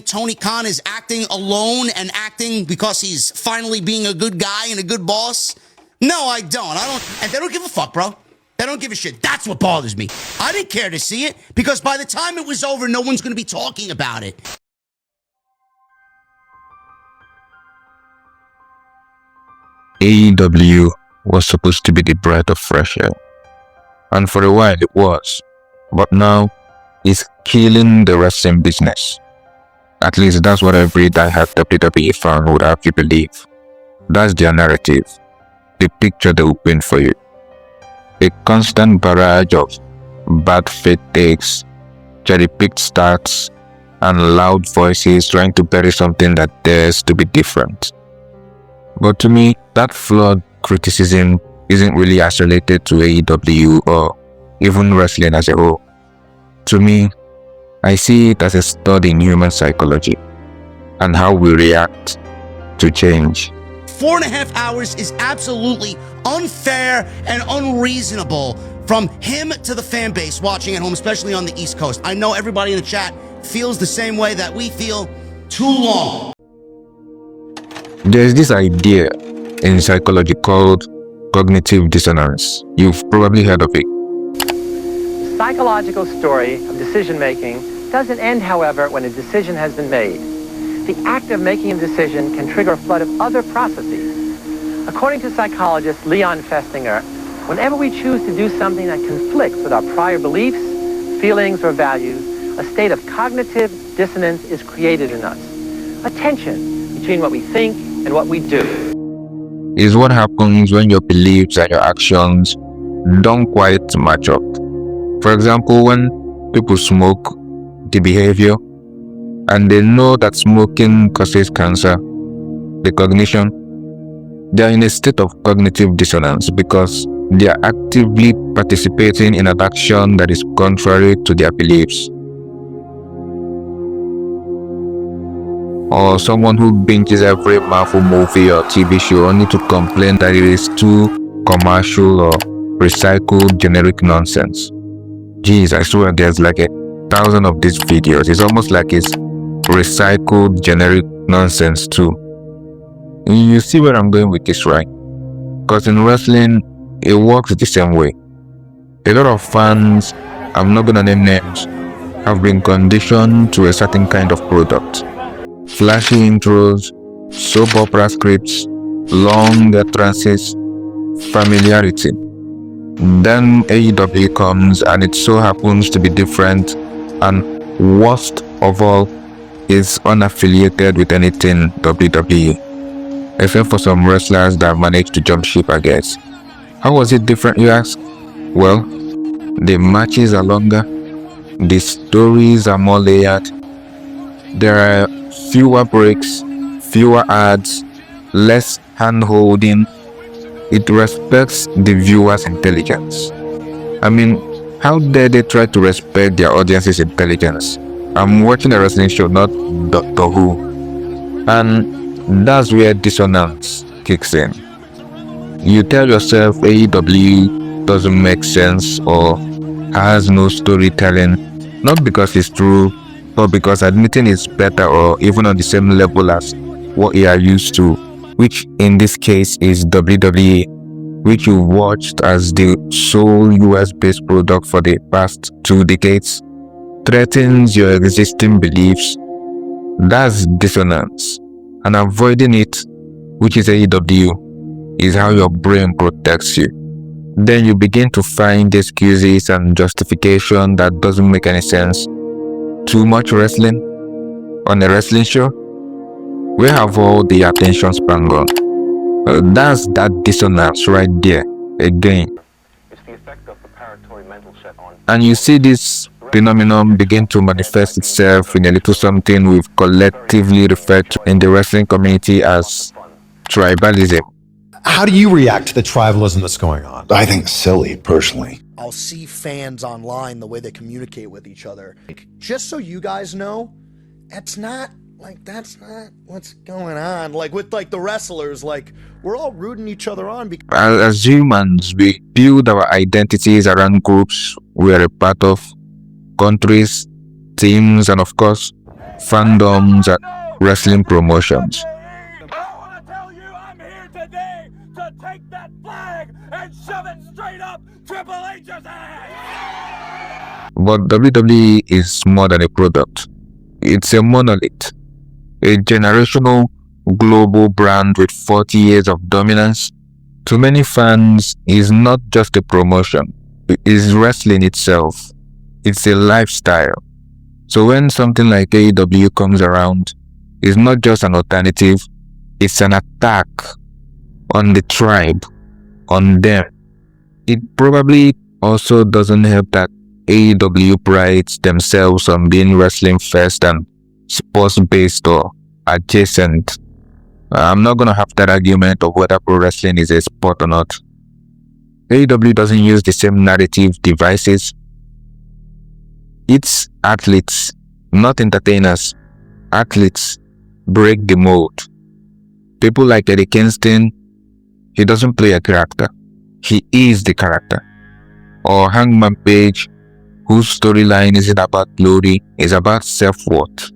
Tony Khan is acting alone and acting because he's finally being a good guy and a good boss? No, I don't. And they don't give a fuck, bro. They don't give a shit. That's what bothers me. I didn't care to see it because by the time it was over, no one's going to be talking about it. AEW was supposed to be the breath of fresh air. And for a while it was. But now, it's killing the wrestling business. At least that's what every diehard WWE fan would have you believe. That's their narrative. The picture they will paint for you. A constant barrage of bad faith takes, cherry-picked stats, and loud voices trying to bury something that dares to be different. But to me, that flawed criticism isn't really isolated to AEW or even wrestling as a whole. To me, I see it as a study in human psychology and how we react to change. 4.5 hours is absolutely unfair and unreasonable from him to the fan base watching at home, especially on the East Coast. I know everybody in the chat feels the same way that we feel. Too long. There's this idea in psychology called cognitive dissonance. You've probably heard of it. The psychological story of decision-making doesn't end, however, when a decision has been made. The act of making a decision can trigger a flood of other processes. According to psychologist Leon Festinger, whenever we choose to do something that conflicts with our prior beliefs, feelings, or values, a state of cognitive dissonance is created in us. A tension between what we think and what we do. Is what happens when your beliefs and your actions don't quite match up. For example, when people smoke, the behavior, and they know that smoking causes cancer, the cognition, they are in a state of cognitive dissonance because they are actively participating in an action that is contrary to their beliefs. Or someone who binges every Marvel movie or TV show only to complain that it is too commercial or recycled generic nonsense. Jeez, I swear there's like 1,000 of these videos. It's almost like it's recycled generic nonsense too. You see where I'm going with this, right? Because in wrestling, it works the same way. A lot of fans, I'm not gonna name names, have been conditioned to a certain kind of product. Flashy intros, soap opera scripts, long entrances, familiarity. Then AEW comes and it so happens to be different, and worst of all, is unaffiliated with anything WWE, except for some wrestlers that managed to jump ship, I guess. How was it different, you ask? Well, the matches are longer, the stories are more layered, there are fewer breaks, fewer ads, less hand-holding. It respects the viewer's intelligence. I mean, how dare they try to respect their audience's intelligence? I'm watching a wrestling show, not Doctor Who. And that's where dissonance kicks in. You tell yourself AEW doesn't make sense or has no storytelling, not because it's true, but because admitting it's better or even on the same level as what you are used to, which in this case is WWE, which you watched as the sole US-based product for the past 2 decades, threatens your existing beliefs. That's dissonance. And avoiding it, which is AEW, is how your brain protects you. Then you begin to find excuses and justification that doesn't make any sense. Too much wrestling on a wrestling show? Where have all the attention span gone? That's that dissonance right there, again. It's the effect of preparatory mental set on. And you see this phenomenon begin to manifest itself in a little something we've collectively referred to in the wrestling community as tribalism. How do you react to the tribalism that's going on? I think it's silly, personally. I'll see fans online, the way they communicate with each other. Just so you guys know, that's not what's going on. Like with the wrestlers, we're all rooting each other on because As humans, we build our identities around groups we are a part of, countries, teams, and of course, fandoms, and wrestling promotions. I want to tell you I'm here today to take that flag and shove it straight up Triple H's ass! But WWE is more than a product. It's a monolith, a generational global brand with 40 years of dominance. To many fans, it's not just a promotion. It is wrestling itself. It's a lifestyle. So when something like AEW comes around, it's not just an alternative, it's an attack on the tribe, on them. It probably also doesn't help that AEW prides themselves on being wrestling first and sports-based or adjacent. I'm not going to have that argument of whether pro wrestling is a sport or not. AEW doesn't use the same narrative devices. It's athletes, not entertainers. Athletes break the mold. People like Eddie Kingston, he doesn't play a character. He is the character. Or Hangman Page, whose storyline isn't about glory, it's about self-worth.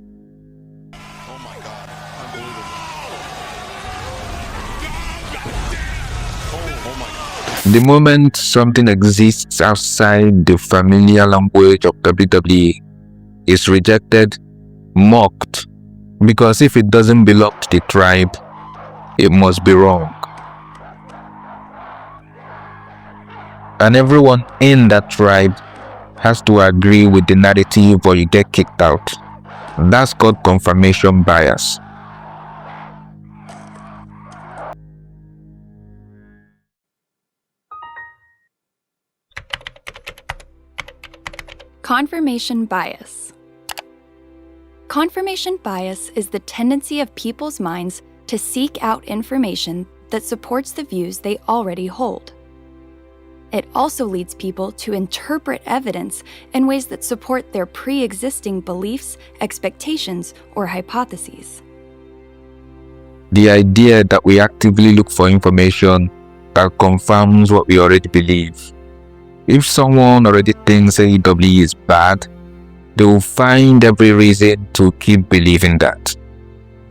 The moment something exists outside the familiar language of WWE, it's rejected, mocked, because if it doesn't belong to the tribe, it must be wrong. And everyone in that tribe has to agree with the narrative or you get kicked out. That's called confirmation bias. Confirmation bias. Confirmation bias is the tendency of people's minds to seek out information that supports the views they already hold. It also leads people to interpret evidence in ways that support their pre-existing beliefs, expectations, or hypotheses. The idea that we actively look for information that confirms what we already believe. If someone already thinks AEW is bad, they will find every reason to keep believing that.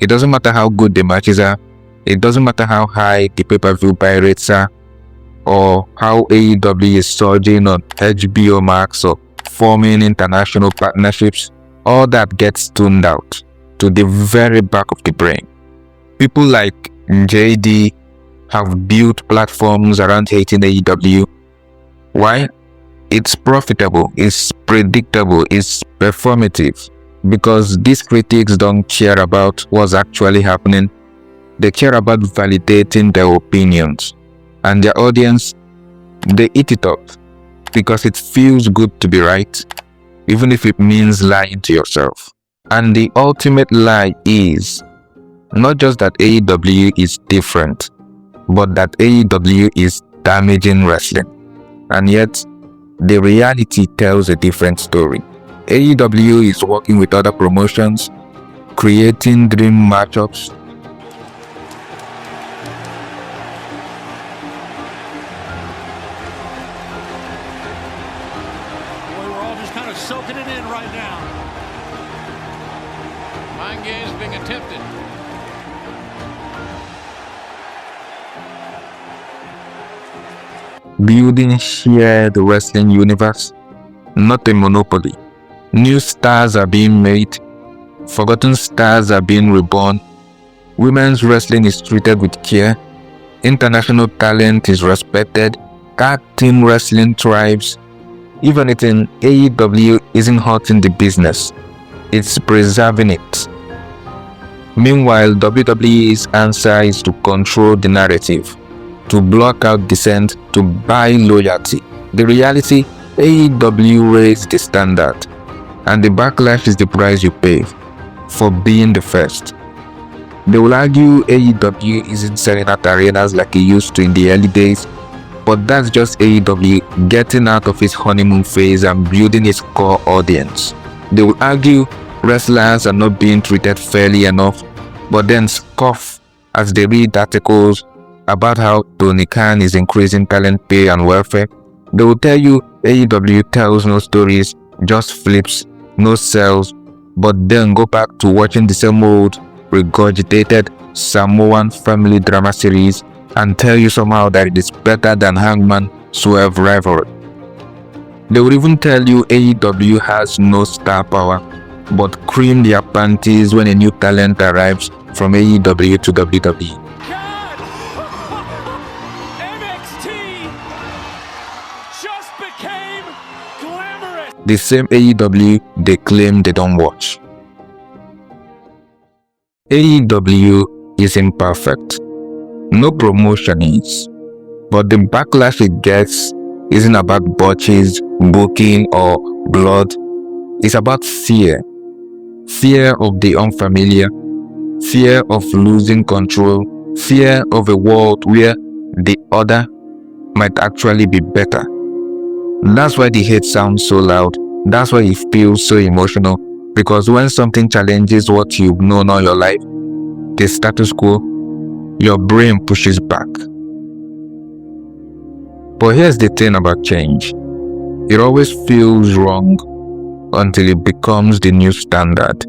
It doesn't matter how good the matches are, it doesn't matter how high the pay-per-view buy rates are, or how AEW is surging on HBO Max or forming international partnerships. All that gets tuned out to the very back of the brain. People like JD have built platforms around hating AEW. Why? It's profitable, it's predictable, it's performative. Because these critics don't care about what's actually happening. They care about validating their opinions. And their audience, they eat it up. Because it feels good to be right, even if it means lying to yourself. And the ultimate lie is not just that AEW is different, but that AEW is damaging wrestling. And yet, the reality tells a different story. AEW is working with other promotions, creating dream matchups. Boy, we're all just kind of soaking it in right now. Mind games being attempted. Building shared wrestling universe, not a monopoly. New stars are being made, forgotten stars are being reborn, women's wrestling is treated with care, international talent is respected, tag team wrestling thrives. Even if AEW isn't hurting the business, it's preserving it. Meanwhile, WWE's answer is to control the narrative, to block out dissent, to buy loyalty. The reality, AEW raised the standard, and the backlash is the price you pay for being the first. They will argue AEW isn't selling out arenas like it used to in the early days, but that's just AEW getting out of its honeymoon phase and building its core audience. They will argue wrestlers are not being treated fairly enough, but then scoff as they read articles about how Tony Khan is increasing talent pay and welfare. They will tell you AEW tells no stories, just flips, no sells, but then go back to watching the same old regurgitated Samoan family drama series and tell you somehow that it is better than Hangman Swerve rivalry. They would even tell you AEW has no star power, but cream their panties when a new talent arrives from AEW to WWE. God! NXT just became glamorous. The same AEW they claim they don't watch. AEW is imperfect. No promotion is. But the backlash it gets isn't about botches, booking, or blood. It's about fear. Fear of the unfamiliar. Fear of losing control. Fear of a world where the other might actually be better. That's why the hate sounds so loud. That's why it feels so emotional. Because when something challenges what you've known all your life, the status quo, your brain pushes back. But here's the thing about change. It always feels wrong until it becomes the new standard.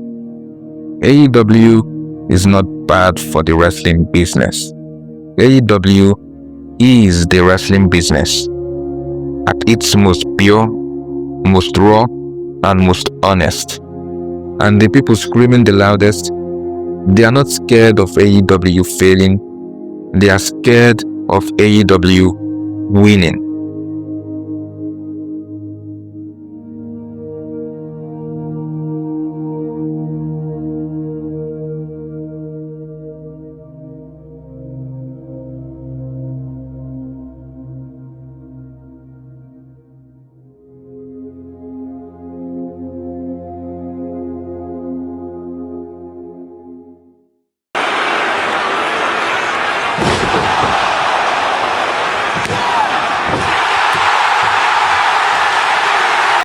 AEW is not bad for the wrestling business. AEW is the wrestling business at its most pure, most raw, and most honest. And the people screaming the loudest, they are not scared of AEW failing. They are scared of AEW winning.